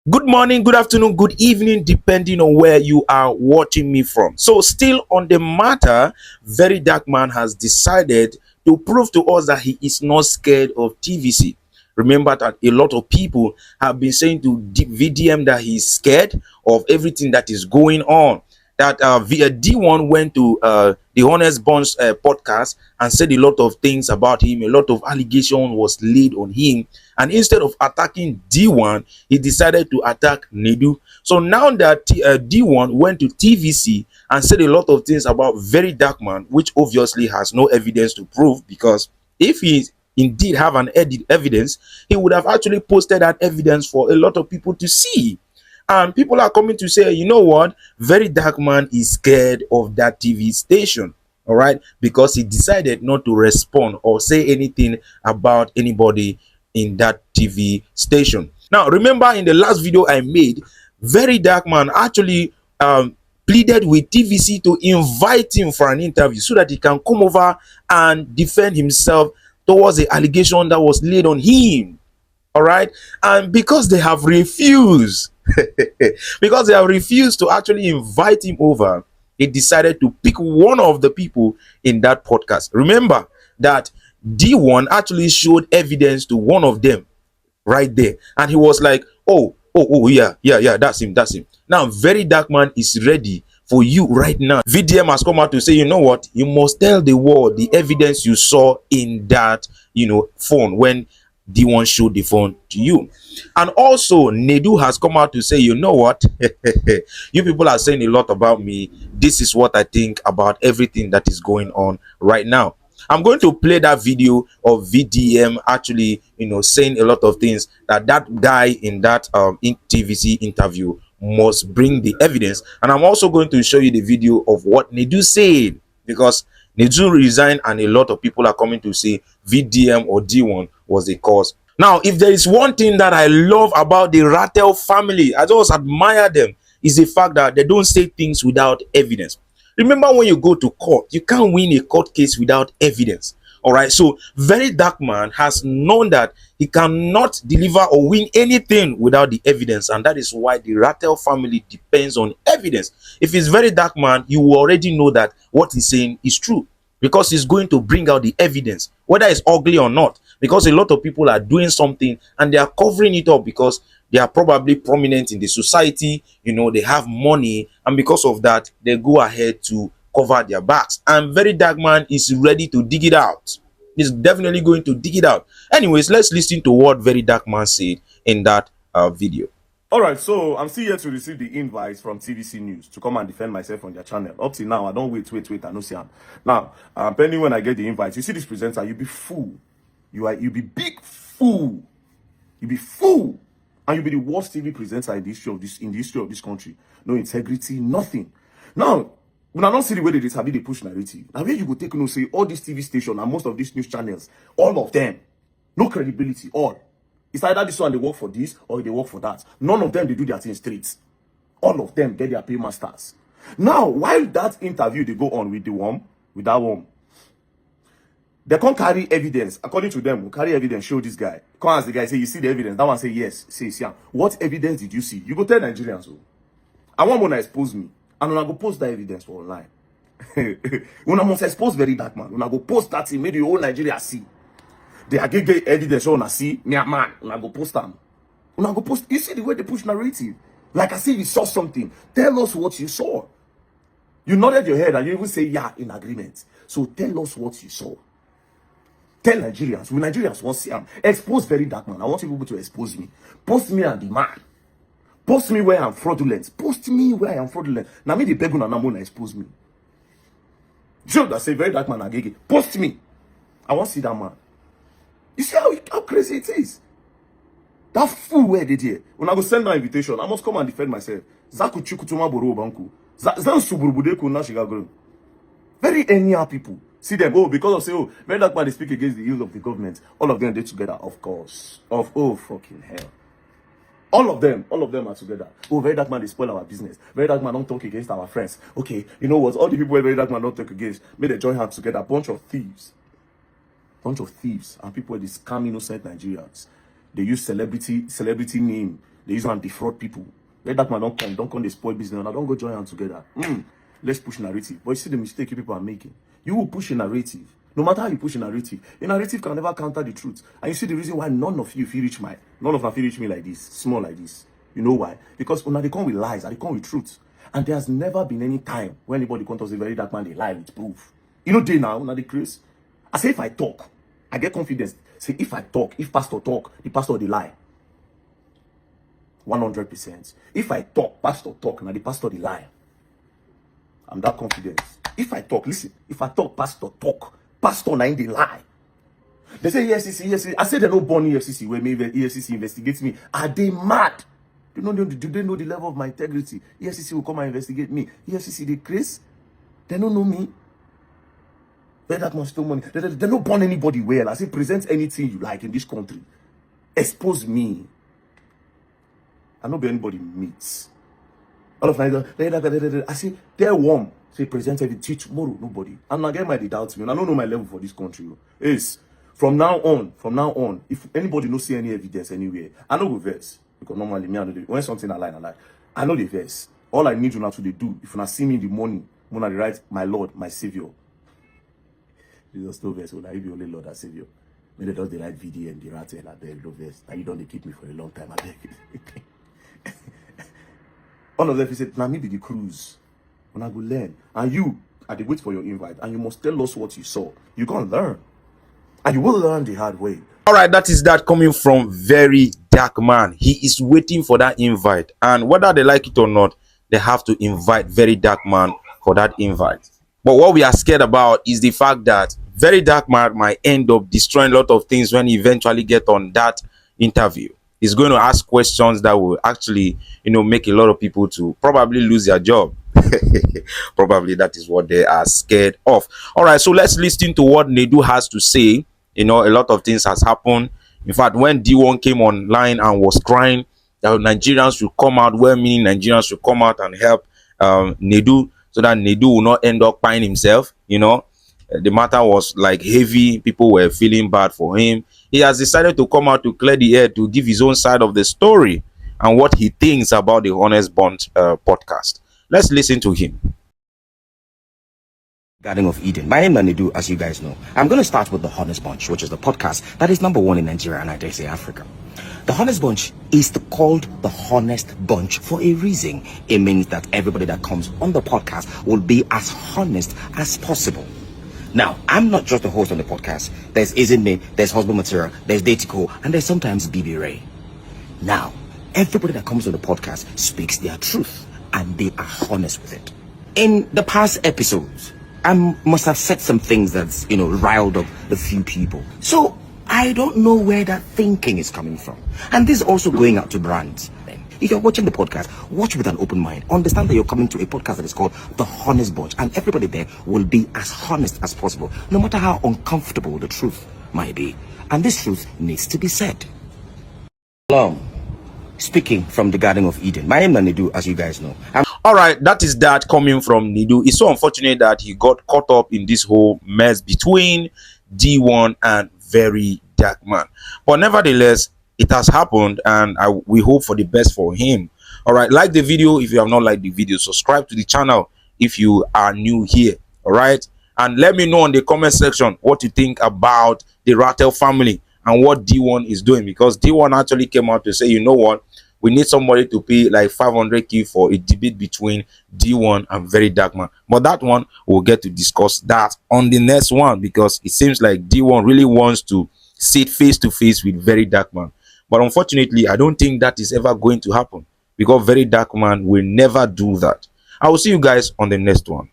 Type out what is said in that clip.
Good morning, good afternoon, good evening, depending on where you are watching me from. So, still on the matter, Very Dark Man has decided to prove to us that he is not scared of TVC. Remember that a lot of people have been saying to VDM that he's scared of everything that is going on. That D1 went to the Honest Bunch podcast and said a lot of things about him. A lot of allegation was laid on him, and instead of attacking D1, he decided to attack NEDU. So now that D1 went to TVC and said a lot of things about Very Dark Man, which obviously has no evidence to prove, because if he indeed have an evidence, he would have actually posted that evidence for a lot of people to see. And people are coming to say, you know what, Very Dark Man is scared of that TV station. All right, because he decided not to respond or say anything about anybody in that TV station. Now, remember in the last video I made, Very Dark Man actually pleaded with TVC to invite him for an interview so that he can come over and defend himself towards the allegation that was laid on him. All right, and because they have refused, because they have refused to actually invite him over, he decided to pick one of the people in that podcast. Remember that D1 actually showed evidence to one of them right there, and he was like, yeah, that's him. Now Very Dark Man is ready for you right now. VDM has come out to say, you know what, you must tell the world the evidence you saw in that phone when D1 showed the phone to you. And also NEDU has come out to say, you know what, you people are saying a lot about me. This is what I think about everything that is going on right now. I'm going to play that video of VDM actually, saying a lot of things that guy in that in TVC interview must bring the evidence. And I'm also going to show you the video of what NEDU said, because NEDU resigned and a lot of people are coming to say VDM or D1 was the cause. Now, if there is one thing that I love about the Rattel family, I just admire them, is the fact that they don't say things without evidence. Remember, when you go to court, you can't win a court case without evidence. All right, so Very Dark Man has known that he cannot deliver or win anything without the evidence, and that is why the Rattel family depends on evidence. If it's Very Dark Man, you will already know that what he's saying is true, because he's going to bring out the evidence, whether it's ugly or not, because a lot of people are doing something and they are covering it up because they are probably prominent in the society, they have money, and because of that they go ahead to cover their backs. And Very Dark Man is ready to dig it out. He's definitely going to dig it out. Anyways, let's listen to what Very Dark Man said in that video. All right, so I'm still here to receive the invites from TVC News to come and defend myself on their channel. Up till now, I don't wait, I no see am. Now, pending when I get the invites, you see this presenter, you be fool. You be big fool. You be fool. And you be the worst TV presenter in the history of this country. No integrity, nothing. Now, when I don't see the way they sabi they push narrative, now where you go take say all these TV stations and most of these news channels, all of them, no credibility, all. It's either this one they work for this or they work for that. None of them they do their thing straight. All of them get their paymasters. Now, while that interview they go on with that one, they can't carry evidence. According to them, we'll carry evidence, show this guy. Come ask the guy, say, you see the evidence? That one say yes. Say, yeah. What evidence did you see? You go tell Nigerians, so. I want to expose me. And when I go post that evidence for online. When I must expose Very Dark Man, when I go post that thing, maybe the whole Nigeria see. They are getting evidence on I see me man. When I go post them. When I go post, you see the way they push narrative. Like I say, you saw something. Tell us what you saw. You nodded your head and you even say yeah in agreement. So tell us what you saw. Tell Nigerians, when Nigerians want to see expose Very Dark Man. I want people to expose me. Post me and the man. Post me where I'm fraudulent. Post me where I am fraudulent. Now me the beg and I'm gonna expose me. Joe that say Very Dark Man agege. Post me. I want to see that man. You see how crazy it is? That fool where they did. When I go send my invitation, I must come and defend myself. Zaku chukutuma boro banku. Zan suburubude kuna shigagro. Very anyhow people. See them, because of say, Very Dark Man they speak against the ills of the government. All of them they together, of course. Fucking hell. All of them are together. Very Dark Man they spoil our business. Very Dark Man don't talk against our friends. Okay, you know what? All the people where Very Dark Man don't talk against, may they join hands together. Bunch of thieves and people where they scam innocent Nigerians. They use celebrity name. They use and defraud people. Let that man don't come they spoil business. Now don't go join hands together. Let's push narrative. But you see the mistake you people are making. You will push a narrative. No matter how you push a narrative can never counter the truth. And you see the reason why none of them feel reach me like this, small like this. You know why? Because when they come with lies, and they come with truth. And there's never been any time when anybody comes to say very dark man, they lie with proof. You know, they now the craze. I say if I talk, I get confidence. Say if I talk, if pastor talk, the pastor they lie. 100%. If I talk, pastor talk, now the pastor they lie. I'm that confident. If I talk, listen, if I talk, pastor now they lie. They say EFCC. I say they no born EFCC where maybe EFCC investigates me. Are they mad? Do they know the level of my integrity? EFCC will come and investigate me. EFCC they crazy. They don't know me. They that much money. They don't born anybody well. I say present anything you like in this country. Expose me. I don't be anybody meets. All of my I say they're warm. Say present everything tomorrow. Nobody. I'm not getting my doubt me. I don't know my level for this country. Is from now on, if anybody no see any evidence anywhere, I know go verse. Because normally me I know when something I lie. I know the verse. All I need you now to do, if you not see me in the morning, when I write my Lord, my Savior. Jesus no verse, when I be only Lord and Savior. Maybe does the right VDM, the rat and I beg no verse. And you don't keep me for a long time, I beg. All of them said, now me be the cruise. When I go learn. And you are the wait for your invite. And you must tell us what you saw. You're gonna learn. And you will learn the hard way. All right, that is that coming from VeryDarkMan. He is waiting for that invite, and whether they like it or not, they have to invite VeryDarkMan for that invite. But what we are scared about is the fact that VeryDarkMan might end up destroying a lot of things when he eventually get on that interview. He's going to ask questions that will actually, make a lot of people to probably lose their job. Probably that is what they are scared of. All right, so let's listen to what NEDU has to say. A lot of things has happened. In fact, when D1 came online and was crying that Nigerians should come out, meaning Nigerians should come out and help NEDU, so that NEDU will not end up buying himself. The matter was like heavy. People were feeling bad for him. He has decided to come out to clear the air, to give his own side of the story and what he thinks about the Honest Bunch podcast. Let's listen to him. Garden of Eden. My name is NEDU, as you guys know. I'm going to start with the Honest Bunch, which is the podcast that is #1 in Nigeria and I dare say Africa. The Honest Bunch is called the Honest Bunch for a reason. It means that everybody that comes on the podcast will be as honest as possible. Now, I'm not just the host on the podcast. There's Isn't Me, there's Husband Material, there's Datiko, and there's sometimes BB Ray. Now, everybody that comes on the podcast speaks their truth, and they are honest with it. In the past episodes, I must have said some things that's, riled up a few people. So, I don't know where that thinking is coming from. And this is also going out to brands. If you're watching the podcast, watch with an open mind. Understand that you're coming to a podcast that is called The Honest Bunch, and everybody there will be as honest as possible, no matter how uncomfortable the truth might be. And this truth needs to be said. Speaking from the Garden of Eden. My name is NEDU, as you guys know. All right, that is that coming from NEDU. It's so unfortunate that he got caught up in this whole mess between D1 and VeryDarkMan. But nevertheless, it has happened, and we hope for the best for him. All right, like the video if you have not liked the video. Subscribe to the channel if you are new here. All right, and let me know in the comment section what you think about the Rattle family and what D1 is doing, because D1 actually came out to say, you know what, we need somebody to pay like 500k for a debate between D1 and VeryDarkMan. But that one, we'll get to discuss that on the next one, because it seems like D1 really wants to sit face to face with VeryDarkMan. But unfortunately, I don't think that is ever going to happen, because VeryDarkMan will never do that. I will see you guys on the next one.